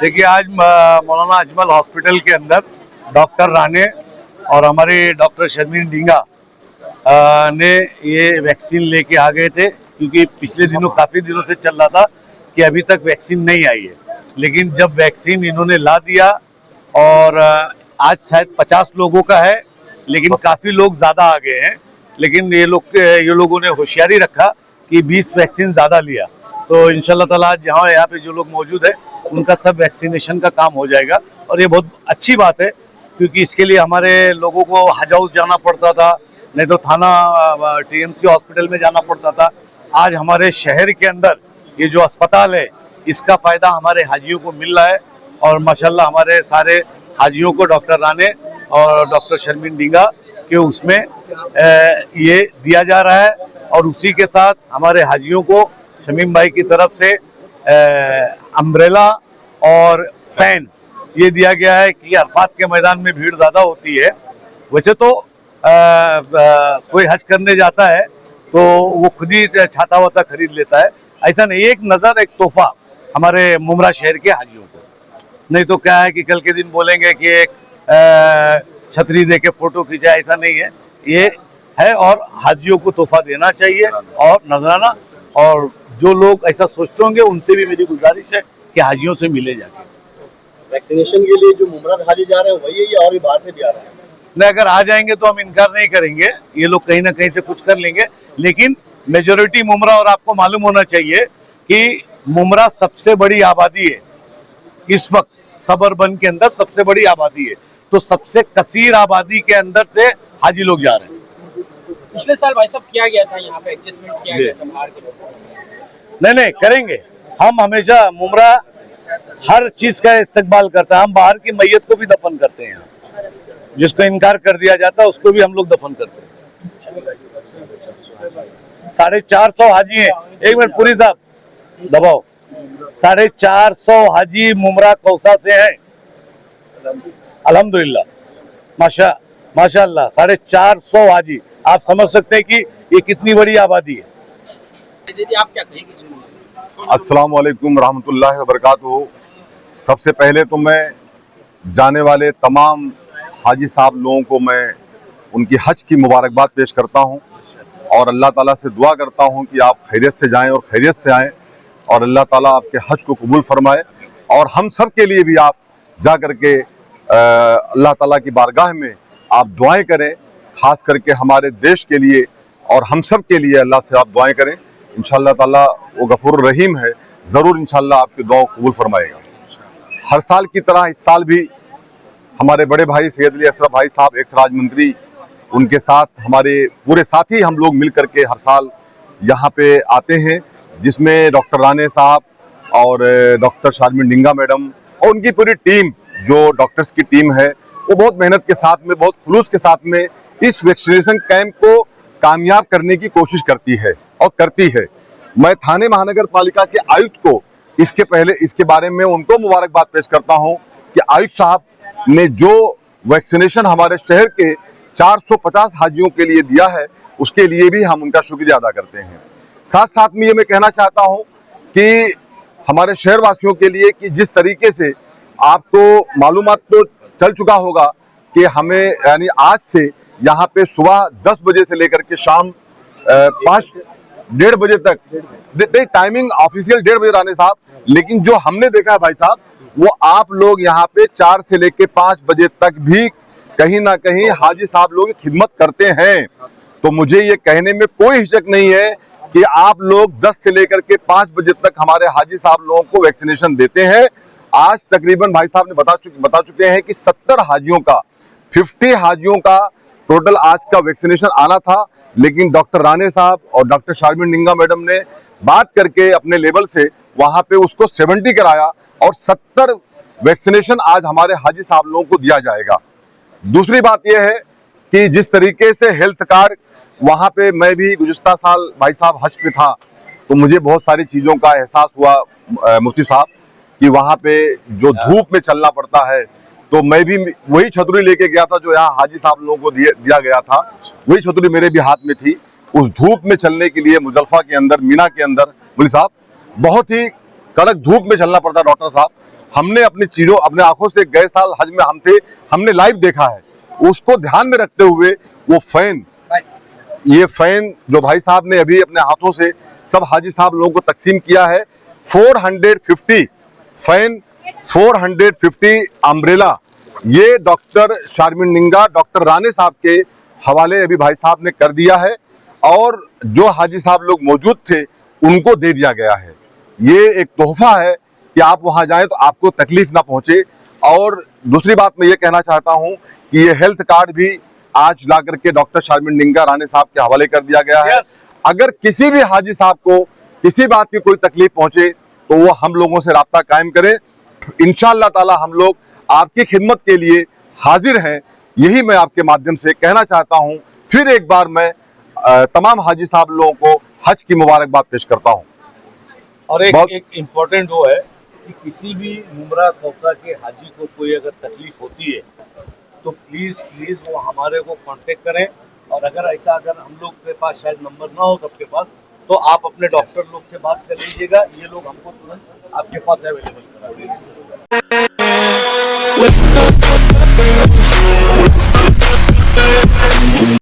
देखिए आज मौलाना अजमल हॉस्पिटल के अंदर डॉक्टर राणे और हमारे डॉक्टर शर्मीन डींगा ने ये वैक्सीन लेके आ गए थे, क्योंकि पिछले दिनों काफ़ी दिनों से चल रहा था कि अभी तक वैक्सीन नहीं आई है। लेकिन जब वैक्सीन इन्होंने ला दिया और आज शायद 50 लोगों का है, लेकिन काफ़ी लोग ज़्यादा आ गए हैं। लेकिन ये लोगों ने होशियारी रखा कि 20 वैक्सीन ज़्यादा लिया, तो इंशाल्लाह ताला जहाँ यहाँ पे जो लोग मौजूद है उनका सब वैक्सीनेशन का काम हो जाएगा। और ये बहुत अच्छी बात है, क्योंकि इसके लिए हमारे लोगों को हज हाउस जाना पड़ता था, नहीं तो थाना TMC हॉस्पिटल में जाना पड़ता था। आज हमारे शहर के अंदर ये जो अस्पताल है इसका फ़ायदा हमारे हाजियों को मिल रहा है। और माशाल्लाह हमारे सारे हाजियों को डॉक्टर राणे और डॉक्टर शर्मीन डींगा के उसमें ये दिया जा रहा है। और उसी के साथ हमारे हाजियों को शमीम भाई की तरफ से अम्ब्रेला और फैन ये दिया गया है कि अरफात के मैदान में भीड़ ज़्यादा होती है। वैसे तो कोई हज करने जाता है तो वो खुद ही छाता वाता खरीद लेता है, ऐसा नहीं। एक नज़र, एक तोहफा हमारे मुमरा शहर के हाजियों को। नहीं तो क्या है कि कल के दिन बोलेंगे कि एक छतरी दे के फोटो खींचा, ऐसा नहीं है। ये है और हाजियों को तोहफा देना चाहिए और नजराना। और जो लोग ऐसा सोचते होंगे उनसे भी मेरी गुजारिश है कि हाजियों से मिले जाके। वैक्सीनेशन के लिए जो मुमरा हाजी जा रहे हैं वही है या और भी बाहर से भी आ रहे हैं? नहीं, अगर आ जाएंगे तो हम इनकार नहीं करेंगे, ये लोग कहीं ना कहीं से कुछ कर लेंगे। लेकिन मेजोरिटी मुमरा, और आपको मालूम होना चाहिए कि मुमरा सबसे बड़ी आबादी है इस वक्त, सबअर्बन के अंदर सबसे बड़ी आबादी है, तो सबसे कसीर आबादी के अंदर से हाजी लोग जा रहे हैं। पिछले साल भाई साहब किया गया था, यहाँ पे एडजस्टमेंट किया गया था बाहर के लोगों। नहीं करेंगे। हम हमेशा मुमरा हर चीज का इस्तेमाल करता है। हम बाहर की मैयत को भी दफन करते हैं, जिसको इनकार कर दिया जाता है उसको भी हम लोग दफन करते हैं। 450 हाजी हैं। एक मिनट पूरी साहब दबाओ। 450 हाजी मुमरा कौसा से हैं, अल्हम्दुलिल्लाह, माशाअल्लाह 450 हाजी। आप समझ सकते हैं कि ये कितनी बड़ी आबादी है। आप क्या कहेंगे? अस्सलाम वालेकुम रहमतुल्लाहि व बरकातुहू। सबसे पहले तो मैं जाने वाले तमाम हाजी साहब लोगों को मैं उनकी हज की मुबारकबाद पेश करता हूं और अल्लाह ताला से दुआ करता हूं कि आप खैरियत से जाएं और खैरियत से आएं और अल्लाह ताला आपके हज को कबूल फरमाए। और हम सब के लिए भी आप जा करके अल्लाह ताला की बारगाह में आप दुआएं करें, खास करके हमारे देश के लिए और हम सब के लिए अल्लाह से आप दुआएं करें। इंशाअल्लाह ताला वो गफूर रहीम है, ज़रूर इंशाअल्लाह आपकी दुआ कबूल फरमाएगा। हर साल की तरह इस साल भी हमारे बड़े भाई सैयद अली अशरफ भाई साहब, एक्स राज मंत्री, उनके साथ हमारे पूरे साथी हम लोग मिल करके हर साल यहाँ पे आते हैं, जिसमें डॉक्टर राणे साहब और डॉक्टर शर्मीन डींगा मैडम और उनकी पूरी टीम, जो डॉक्टर्स की टीम है, वो बहुत मेहनत के साथ में, बहुत खुलूस के साथ में इस वैक्सीनेशन कैंप को कामयाब करने की कोशिश करती है और करती है। मैं थाने महानगर पालिका के आयुक्त को इसके बारे में उनको मुबारकबाद पेश करता हूं कि आयुक्त साहब ने जो वैक्सीनेशन हमारे शहर के 450 हाजियों के लिए दिया है, उसके लिए भी हम उनका शुक्रिया अदा करते हैं। साथ साथ में ये मैं कहना चाहता हूं कि हमारे शहर वासियों के लिए कि जिस तरीके से आपको मालूमात तो चल चुका होगा कि हमें यानी आज से यहाँ पे सुबह 10 बजे से लेकर के शाम 1:30 बजे तक टाइमिंग ऑफिशियल 1:30 बजे राणे साहब, लेकिन जो हमने देखा है भाई साहब, वो आप लोग यहाँ पे 4 से लेकर 5 बजे तक भी कहीं ना कहीं हाजी साहब लोग खिदमत करते हैं। तो मुझे ये कहने में कोई हिचक नहीं है कि आप लोग 10 से लेकर के 5 बजे तक हमारे हाजी साहब लोगों को वैक्सीनेशन देते हैं। आज तकरीबन भाई साहब ने बता चुके हैं कि 70 हाजियों का, 50 हाजियों का टोटल आज का वैक्सीनेशन आना था, लेकिन डॉक्टर राणे साहब और डॉक्टर शर्मीन डींगा मैडम ने बात करके अपने लेवल से वहां पे उसको 70 कराया और 70 वैक्सीनेशन आज हमारे हाजी साहब लोगों को दिया जाएगा। दूसरी बात यह है कि जिस तरीके से हेल्थ कार्ड, वहां पे मैं भी गुज़िश्ता साल भाई साहब हज पे था, तो मुझे बहुत सारी चीज़ों का एहसास हुआ मुफ्ती साहब कि वहाँ पे जो धूप में चलना पड़ता है, तो मैं भी वही छतरी लेके गया था जो यहाँ हाजी साहब लोगों को दिया गया था, वही छतरी मेरे भी हाथ में थी। उस धूप में चलने के लिए मुजल्फा के अंदर, मीना के अंदर, मुफ्ती साहब, बहुत ही कड़क धूप में चलना पड़ता डॉक्टर साहब, हमने अपनी चीजों अपने आंखों से गए साल हज में हम थे, हमने लाइव देखा है। उसको ध्यान में रखते हुए वो फैन, ये फैन जो भाई साहब ने अभी अपने हाथों से सब हाजी साहब लोगों को तकसीम किया है, 450 फैन, 450 अम्ब्रेला, ये डॉक्टर शारमिन निंगा, डॉक्टर राणे साहब के हवाले अभी भाई साहब ने कर दिया है और जो हाजी साहब लोग मौजूद थे उनको दे दिया गया है। ये एक तोहफा है कि आप वहां जाएं तो आपको तकलीफ ना पहुंचे। और दूसरी बात मैं ये कहना चाहता हूं कि ये हेल्थ कार्ड भी आज ला करके डॉक्टर शारमिन निंगा राणे साहब के हवाले कर दिया गया है। अगर किसी भी हाजी साहब को किसी बात की कोई तकलीफ पहुंचे तो वो हम लोगों से राब्ता कायम करें। इंशाअल्लाह ताला हम लोग आपकी खिदमत के लिए हाजिर हैं। यही मैं आपके माध्यम से कहना चाहता हूं। फिर एक बार मैं तमाम हाजी साहब लोगों को हज की मुबारकबाद पेश करता हूं। और एक इम्पोर्टेंट वो है कि किसी भी उम्रा खौसा के हाजी को कोई अगर तकलीफ होती है तो प्लीज वो हमारे को कांटेक्ट करें। और अगर हम लोग के पास शायद नंबर ना हो सबके पास, तो आप अपने डॉक्टर लोग से बात कर लीजिएगा, ये लोग हमको तुरंत आपके पास अवेलेबल करा देंगे।